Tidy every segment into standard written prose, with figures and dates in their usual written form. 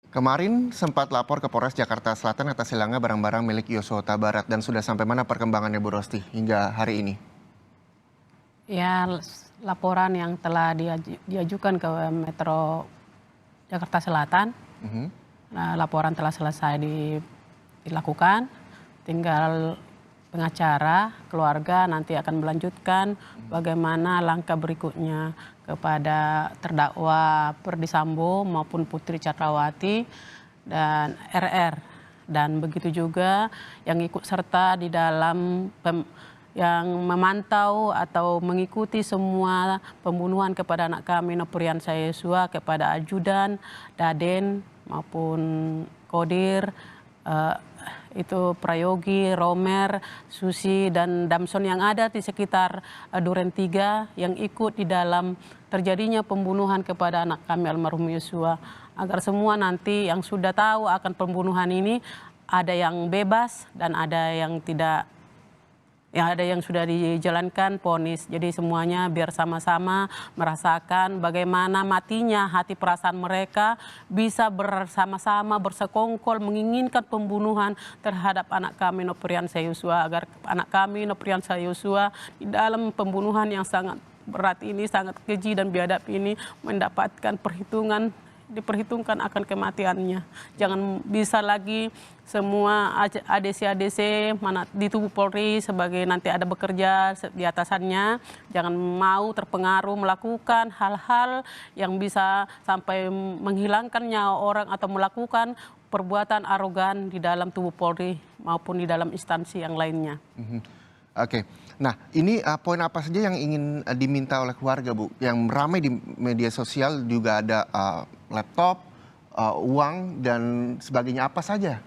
Kemarin sempat lapor ke Polres Jakarta Selatan atas hilangnya barang-barang milik Yosua Huta Barat dan sudah sampai mana perkembangannya Bu Rosti hingga hari ini? Ya, laporan yang telah diajukan ke Metro Jakarta Selatan, Mhm. laporan telah selesai dilakukan, tinggal pengacara keluarga nanti akan melanjutkan bagaimana langkah berikutnya kepada terdakwa Ferdy Sambo maupun Putri Chandrawati dan RR, dan begitu juga yang ikut serta di dalam yang memantau atau mengikuti semua pembunuhan kepada anak kami Nofriansah Yosua, kepada ajudan, Daden maupun Kodir, itu Prayogi, Romer, Susi, dan Damson yang ada di sekitar Duren 3 yang ikut di dalam terjadinya pembunuhan kepada anak kami almarhum Yosua, agar semua nanti yang sudah tahu akan pembunuhan ini ada yang bebas dan ada yang tidak. Ya, ada yang sudah dijalankan vonis. Jadi semuanya biar sama-sama merasakan bagaimana matinya hati perasaan mereka, bisa bersama-sama bersekongkol menginginkan pembunuhan terhadap anak kami Nofriansah Yosua, agar anak kami Nofriansah Yosua di dalam pembunuhan yang sangat berat ini, sangat keji dan biadab ini mendapatkan diperhitungkan akan kematiannya. Jangan bisa lagi semua ADC mana di tubuh Polri sebagai nanti ada bekerja di atasannya, jangan mau terpengaruh melakukan hal-hal yang bisa sampai menghilangkan nyawa orang atau melakukan perbuatan arogan di dalam tubuh Polri maupun di dalam instansi yang lainnya. Oke, nah ini poin apa saja yang ingin diminta oleh keluarga Bu? Yang ramai di media sosial juga ada laptop, uang dan sebagainya, apa saja?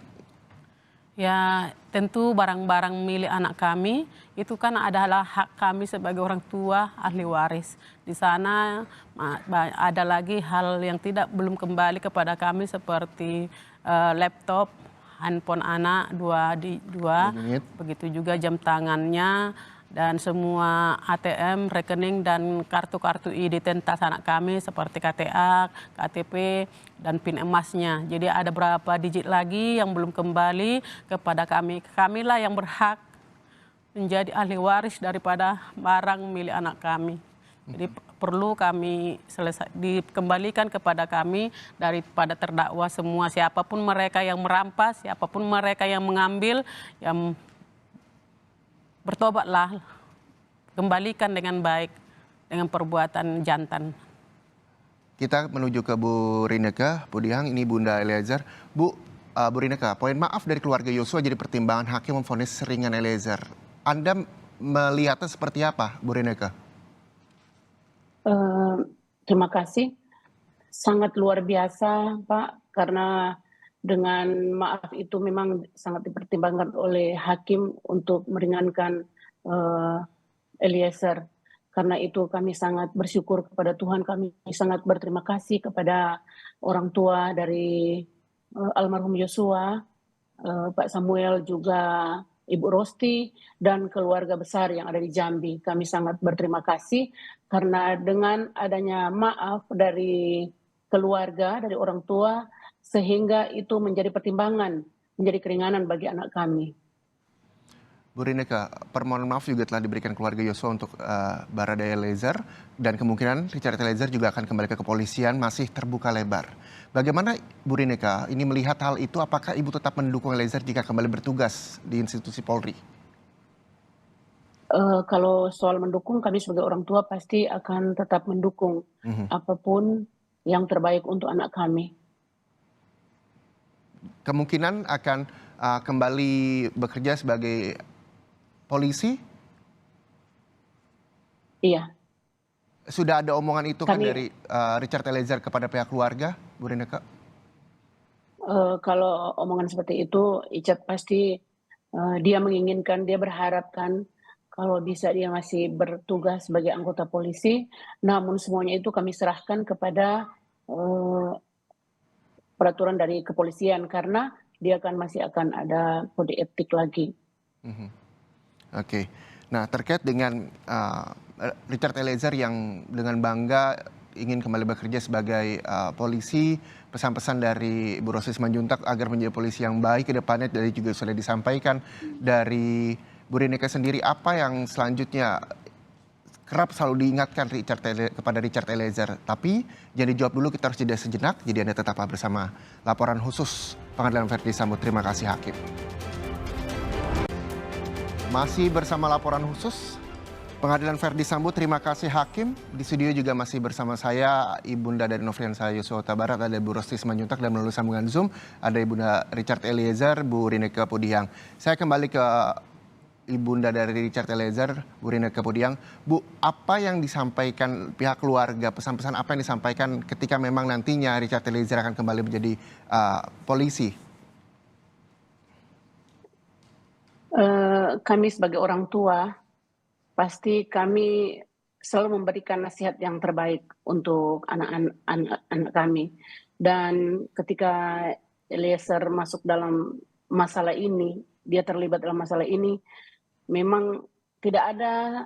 Ya, tentu barang-barang milik anak kami itu kan adalah hak kami sebagai orang tua ahli waris. Di sana ada lagi hal yang belum kembali kepada kami seperti laptop, handphone anak dua, Unit. begitu juga jam tangannya dan semua ATM, rekening dan kartu-kartu identitas anak kami seperti KTA, KTP dan PIN emasnya. Jadi ada berapa digit lagi yang belum kembali kepada kami. Kamilah yang berhak menjadi ahli waris daripada barang milik anak kami. Jadi perlu kami dikembalikan kepada kami daripada terdakwa semua, siapapun mereka yang merampas, siapapun mereka yang mengambil, yang bertobatlah, kembalikan dengan baik dengan perbuatan jantan. Kita menuju ke Bu Rineka, Bu Dihang, ini Bunda Eliezer. Bu Rineka, poin maaf dari keluarga Yosua jadi pertimbangan hakim memvonis ringan Eliezer. Anda melihatnya seperti apa, Bu Rineka? Terima kasih. Sangat luar biasa, Pak, karena dengan maaf itu memang sangat dipertimbangkan oleh hakim untuk meringankan Eliezer. Karena itu kami sangat bersyukur kepada Tuhan, kami sangat berterima kasih kepada orang tua dari almarhum Yosua, Pak Samuel, juga Ibu Rosti, dan keluarga besar yang ada di Jambi. Kami sangat berterima kasih karena dengan adanya maaf dari keluarga, dari orang tua, sehingga itu menjadi pertimbangan, menjadi keringanan bagi anak kami. Bu Rineka, permohonan maaf juga telah diberikan keluarga Yosua untuk Baradae Eliezer dan kemungkinan Richard Eliezer juga akan kembali ke kepolisian masih terbuka lebar. Bagaimana Bu Rineka ini melihat hal itu, apakah Ibu tetap mendukung Eliezer jika kembali bertugas di institusi Polri? Kalau soal mendukung, kami sebagai orang tua pasti akan tetap mendukung apapun yang terbaik untuk anak kami. Kemungkinan akan kembali bekerja sebagai polisi? Iya. Sudah ada omongan itu kan dari Richard Eliezer kepada pihak keluarga, Bu Rineka? Kalau omongan seperti itu, Icat pasti dia menginginkan, dia berharapkan kalau bisa dia masih bertugas sebagai anggota polisi. Namun semuanya itu kami serahkan kepada peraturan dari kepolisian karena dia masih akan ada kode etik lagi. Oke. Nah, terkait dengan Richard Eliezer yang dengan bangga ingin kembali bekerja sebagai polisi. Pesan-pesan dari Bu Rosti Simanjuntak agar menjadi polisi yang baik ke depannya dari juga sudah disampaikan dari Bu Rineka sendiri. Apa yang selanjutnya kerap selalu diingatkan kepada Richard Eliezer. Tapi jangan dijawab dulu, kita harus jeda sejenak. Jadi Anda tetaplah bersama laporan khusus Pengadilan Verdi Sambo. Terima kasih Hakim. Masih bersama laporan khusus Pengadilan Verdi Sambo, terima kasih Hakim. Di studio juga masih bersama saya, Ibunda dari Nofriansah Yosua Huta Barat, ada Bu Rosti Simanjuntak, dan melalui sambungan Zoom ada Ibunda Richard Eliezer, Bu Rineka Podiang. Saya kembali ke Ibunda dari Richard Eliezer, Bu Rineka Podiang. Bu, apa yang disampaikan pihak keluarga, pesan-pesan apa yang disampaikan ketika memang nantinya Richard Eliezer akan kembali menjadi polisi? Kami sebagai orang tua, pasti kami selalu memberikan nasihat yang terbaik untuk anak-anak kami. Dan ketika Eliezer masuk dalam masalah ini, dia terlibat dalam masalah ini, memang tidak ada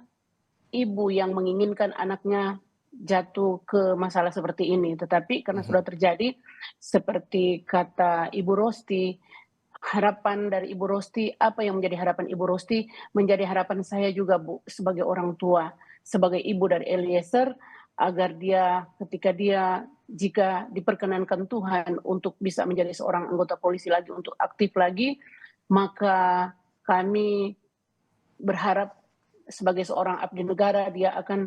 ibu yang menginginkan anaknya jatuh ke masalah seperti ini. Tetapi karena sudah terjadi, seperti kata Ibu Rosti, harapan dari Ibu Rosti, apa yang menjadi harapan Ibu Rosti, menjadi harapan saya juga, Bu, sebagai orang tua, sebagai ibu dari Eliezer, agar dia ketika dia jika diperkenankan Tuhan untuk bisa menjadi seorang anggota polisi lagi, untuk aktif lagi, maka kami berharap sebagai seorang abdi negara dia akan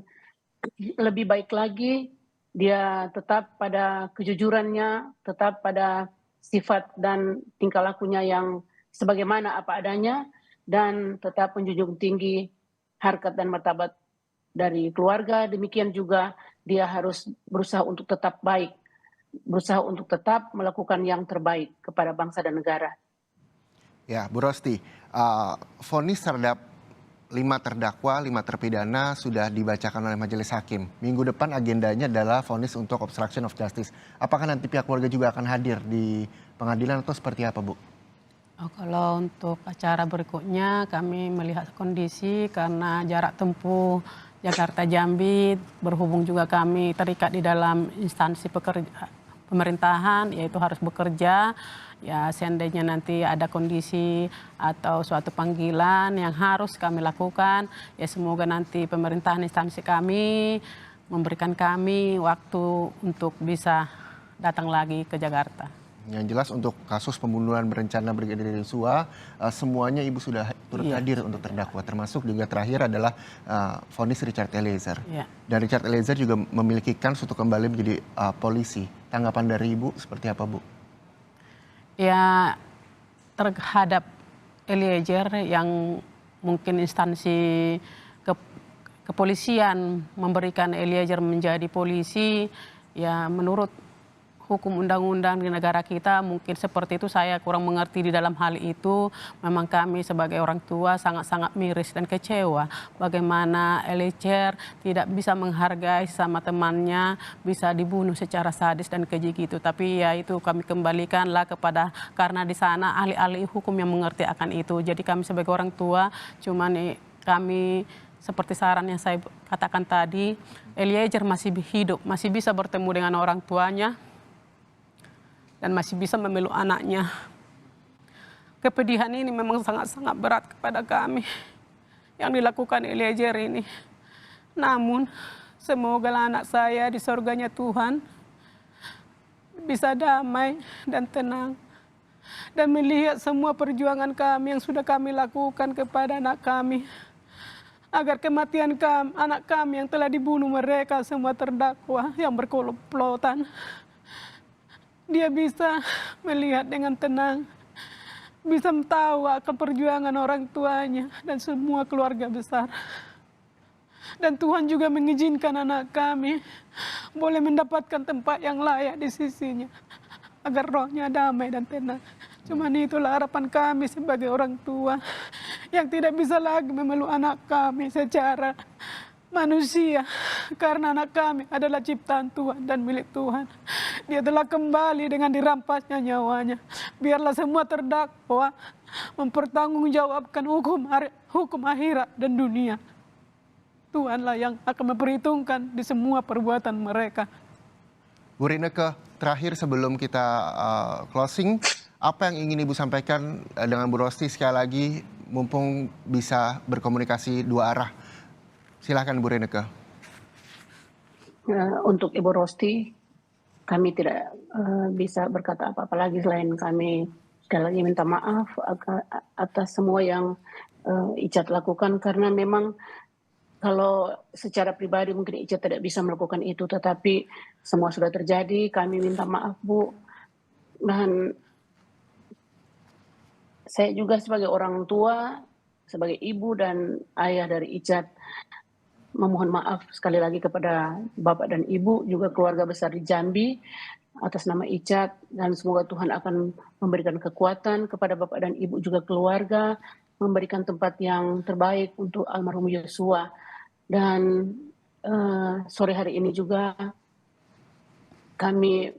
lebih baik lagi, dia tetap pada kejujurannya, tetap pada sifat dan tingkah lakunya yang sebagaimana apa adanya, dan tetap menjunjung tinggi harkat dan martabat dari keluarga. Demikian juga dia harus berusaha untuk tetap baik, berusaha untuk tetap melakukan yang terbaik kepada bangsa dan negara. Ya, Bu Rosti, vonis terhadap 5 terdakwa, 5 terpidana sudah dibacakan oleh majelis hakim. Minggu depan agendanya adalah vonis untuk obstruction of justice. Apakah nanti pihak keluarga juga akan hadir di pengadilan atau seperti apa, Bu? Kalau untuk acara berikutnya kami melihat kondisi karena jarak tempuh Jakarta Jambi, berhubung juga kami terikat di dalam instansi pemerintahan, yaitu harus bekerja. Ya, seandainya nanti ada kondisi atau suatu panggilan yang harus kami lakukan, ya semoga nanti pemerintahan instansi kami memberikan kami waktu untuk bisa datang lagi ke Jakarta. Yang jelas untuk kasus pembunuhan berencana Brigadir Yosua, semuanya Ibu sudah turut hadir untuk terdakwa, termasuk juga terakhir adalah vonis Richard Eliezer. Dan Richard Eliezer juga memiliki kans untuk kembali menjadi polisi. Tanggapan dari Ibu seperti apa, Bu? Ya, terhadap Eliezer yang mungkin instansi kepolisian memberikan Eliezer menjadi polisi, ya menurut hukum undang-undang di negara kita mungkin seperti itu. Saya kurang mengerti di dalam hal itu. Memang kami sebagai orang tua sangat-sangat miris dan kecewa bagaimana Eliezer tidak bisa menghargai sama temannya, bisa dibunuh secara sadis dan keji gitu. Tapi ya itu kami kembalikanlah kepada, karena di sana ahli-ahli hukum yang mengerti akan itu. Jadi kami sebagai orang tua cuman kami seperti saran yang saya katakan tadi, Eliezer masih hidup, masih bisa bertemu dengan orang tuanya, dan masih bisa memeluk anaknya. Kepedihan ini memang sangat-sangat berat kepada kami yang dilakukan Eliezer ini. Namun semoga anak saya di surganya Tuhan bisa damai dan tenang, dan melihat semua perjuangan kami yang sudah kami lakukan kepada anak kami, agar kematian anak kami yang telah dibunuh mereka semua terdakwa yang berkomplotan, dia bisa melihat dengan tenang, bisa tahu akan perjuangan orang tuanya dan semua keluarga besar. Dan Tuhan juga mengizinkan anak kami boleh mendapatkan tempat yang layak di sisinya, agar rohnya damai dan tenang. Cuman itulah harapan kami sebagai orang tua yang tidak bisa lagi memeluk anak kami secara manusia, karena anak kami adalah ciptaan Tuhan dan milik Tuhan. Dia telah kembali dengan dirampasnya nyawanya. Biarlah semua terdakwa mempertanggungjawabkan hukum akhirat dan dunia. Tuhanlah yang akan memperhitungkan di semua perbuatan mereka. Bu Rineke, terakhir sebelum kita closing, apa yang ingin Ibu sampaikan dengan Bu Rosti sekali lagi, mumpung bisa berkomunikasi dua arah. Silahkan Bu Rineke. Untuk Ibu Rosti, kami tidak bisa berkata apa-apa lagi selain kami sekali lagi minta maaf atas semua yang Icat lakukan, karena memang kalau secara pribadi mungkin Icat tidak bisa melakukan itu, tetapi semua sudah terjadi. Kami minta maaf, Bu. Dan saya juga sebagai orang tua, sebagai ibu dan ayah dari Icat, memohon maaf sekali lagi kepada Bapak dan Ibu, juga keluarga besar di Jambi, atas nama Icat, dan semoga Tuhan akan memberikan kekuatan kepada Bapak dan Ibu juga keluarga, memberikan tempat yang terbaik untuk almarhum Yosua. Dan sore hari ini juga kami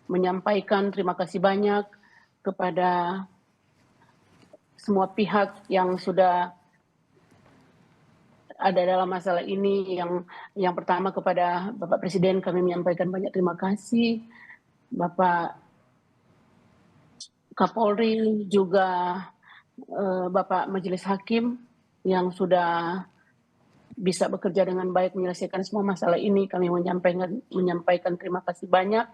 menyampaikan terima kasih banyak kepada semua pihak yang sudah ada dalam masalah ini. Yang pertama kepada Bapak Presiden kami menyampaikan banyak terima kasih, Bapak Kapolri, juga Bapak Majelis Hakim yang sudah bisa bekerja dengan baik menyelesaikan semua masalah ini. Kami menyampaikan terima kasih banyak,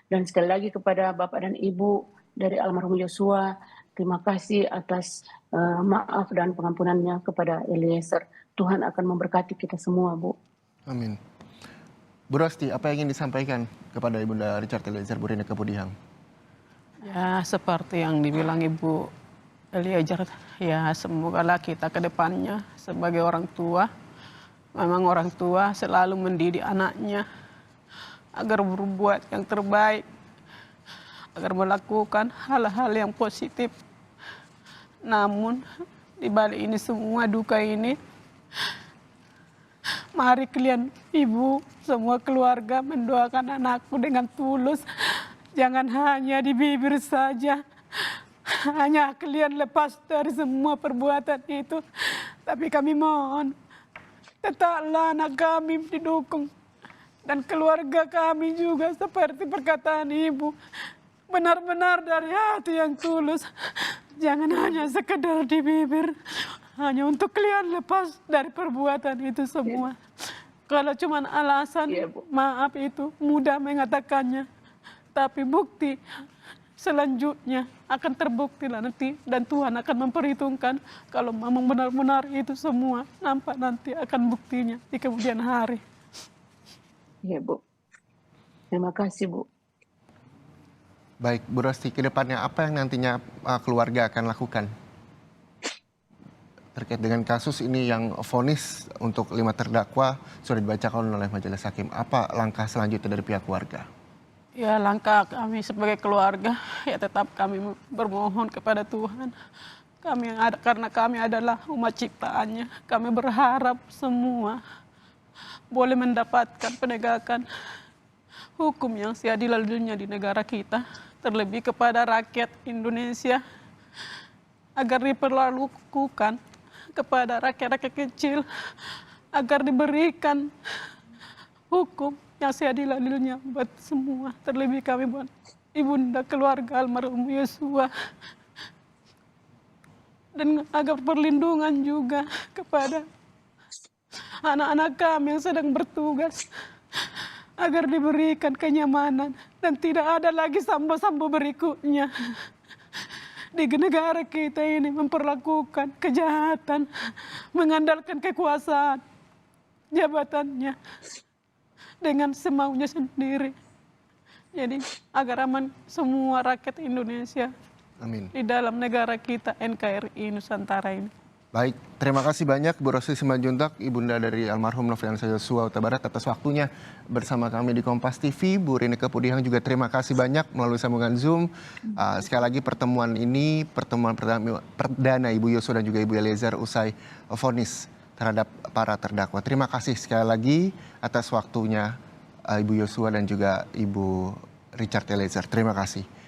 dan sekali lagi kepada Bapak dan Ibu dari almarhum Yosua, terima kasih atas maaf dan pengampunannya kepada Eliezer. Tuhan akan memberkati kita semua, Bu. Amin. Bu Rosti, apa yang ingin disampaikan kepada Ibunda Richard Eliezer Bu Rineke Pudihang? Ya, seperti yang dibilang Ibu Eliezer, ya semogalah kita ke depannya sebagai orang tua, memang orang tua selalu mendidik anaknya agar berbuat yang terbaik, agar melakukan hal-hal yang positif. Namun di balik ini semua duka ini, mari kalian ibu, semua keluarga mendoakan anakku dengan tulus. Jangan hanya di bibir saja, hanya kalian lepas dari semua perbuatan itu. Tapi kami mohon, tetaplah anak kami didukung. Dan keluarga kami juga seperti perkataan ibu, benar-benar dari hati yang tulus. Jangan hanya sekedar di bibir, hanya untuk kalian lepas dari perbuatan itu semua. Kalau cuma alasan, maaf itu mudah mengatakannya. Tapi bukti selanjutnya akan terbukti lah nanti. Dan Tuhan akan memperhitungkan kalau memang benar-benar itu semua nampak nanti akan buktinya di kemudian hari. Iya, Bu. Terima kasih, Bu. Baik, Bu Rosti, ke depannya apa yang nantinya keluarga akan lakukan terkait dengan kasus ini yang vonis untuk 5 terdakwa sudah dibacakan oleh majelis hakim? Apa langkah selanjutnya dari pihak keluarga? Ya, langkah kami sebagai keluarga ya tetap kami bermohon kepada Tuhan. Kami yang ada, karena kami adalah umat ciptaannya. Kami berharap semua boleh mendapatkan penegakan hukum yang seadil-adilnya di negara kita, terlebih kepada rakyat Indonesia, agar diperlakukan kepada rakyat-rakyat kecil, agar diberikan hukum yang seadil-adilnya buat semua, terlebih kami buat ibunda keluarga almarhum Yosua, dan agar perlindungan juga kepada anak-anak kami yang sedang bertugas, agar diberikan kenyamanan dan tidak ada lagi sambo-sambo berikutnya di negara kita ini memperlakukan kejahatan, mengandalkan kekuasaan jabatannya dengan semaunya sendiri. Jadi agar aman semua rakyat Indonesia. Amin. Di dalam negara kita NKRI Nusantara ini. Baik, terima kasih banyak Bu Rosti Simanjuntak, ibunda dari almarhum Nofriansah Yosua Huta Barat atas waktunya bersama kami di Kompas TV. Bu Rineke Pudihang juga terima kasih banyak melalui sambungan Zoom. Sekali lagi pertemuan ini, pertemuan perdana Ibu Yosua dan juga Ibu Eliezer usai vonis terhadap para terdakwa. Terima kasih sekali lagi atas waktunya Ibu Yosua dan juga Ibu Richard Eliezer. Terima kasih.